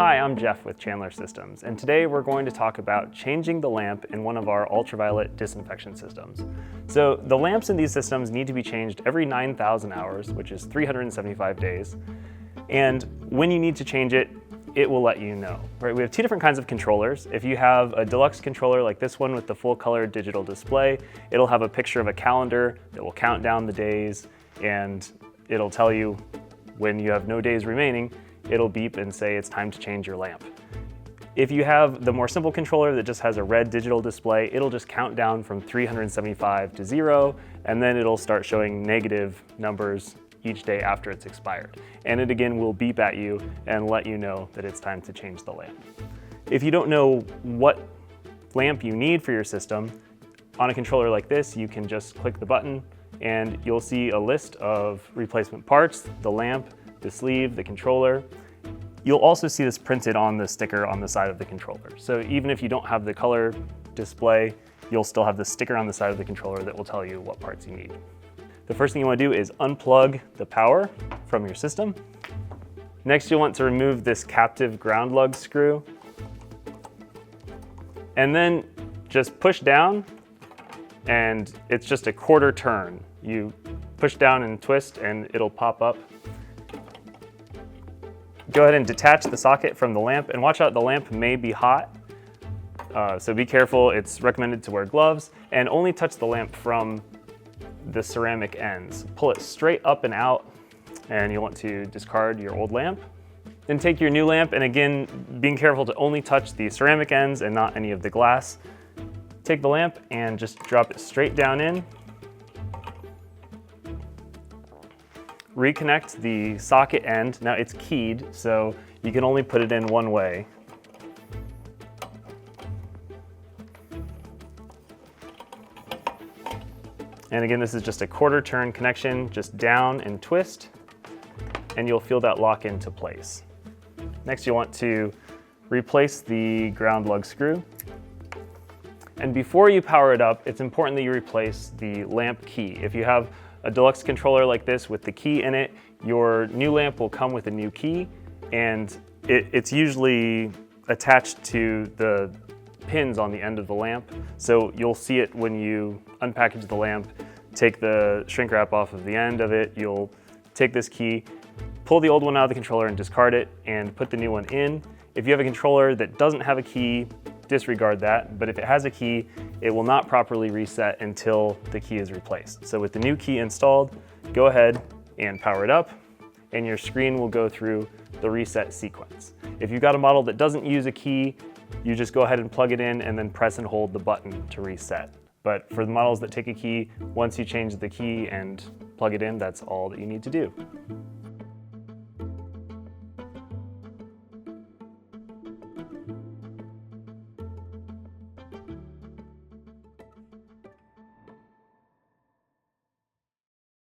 Hi, I'm Jeff with Chandler Systems, and today we're going to talk about changing the lamp in one of our ultraviolet disinfection systems. So the lamps in these systems need to be changed every 9,000 hours, which is 375 days. And when you need to change it, it will let you know. Right? We have two different kinds of controllers. If you have a deluxe controller like this one with the full color digital display, it'll have a picture of a calendar that will count down the days, and it'll tell you when you have no days remaining. It'll beep and say it's time to change your lamp. If you have the more simple controller that just has a red digital display, it'll just count down from 375 to 0, and then it'll start showing negative numbers each day after it's expired. And it again will beep at you and let you know that it's time to change the lamp. If you don't know what lamp you need for your system, on a controller like this, you can just click the button and you'll see a list of replacement parts, the lamp, the sleeve, the controller. You'll also see this printed on the sticker on the side of the controller. So even if you don't have the color display, you'll still have the sticker on the side of the controller that will tell you what parts you need. The first thing you want to do is unplug the power from your system. Next, you'll want to remove this captive ground lug screw. And then just push down, and it's just a quarter turn. You push down and twist and it'll pop up. Go ahead and detach the socket from the lamp, and watch out, the lamp may be hot. So be careful. It's recommended to wear gloves and only touch the lamp from the ceramic ends. Pull it straight up and out, and you'll want to discard your old lamp. Then take your new lamp, and again, being careful to only touch the ceramic ends and not any of the glass. Take the lamp and just drop it straight down in. Reconnect the socket end. Now it's keyed, so you can only put it in one way. And again, this is just a quarter turn connection, just down and twist, and you'll feel that lock into place. Next, you want to replace the ground lug screw. And before you power it up, it's important that you replace the lamp key. If you have a deluxe controller like this with the key in it, your new lamp will come with a new key, and it's usually attached to the pins on the end of the lamp. So you'll see it when you unpackage the lamp, take the shrink wrap off of the end of it, you'll take this key, pull the old one out of the controller and discard it, and put the new one in. If you have a controller that doesn't have a key, disregard that, but if it has a key, it will not properly reset until the key is replaced. So with the new key installed, go ahead and power it up, and your screen will go through the reset sequence. If you've got a model that doesn't use a key, you just go ahead and plug it in and then press and hold the button to reset. But for the models that take a key, once you change the key and plug it in, that's all that you need to do.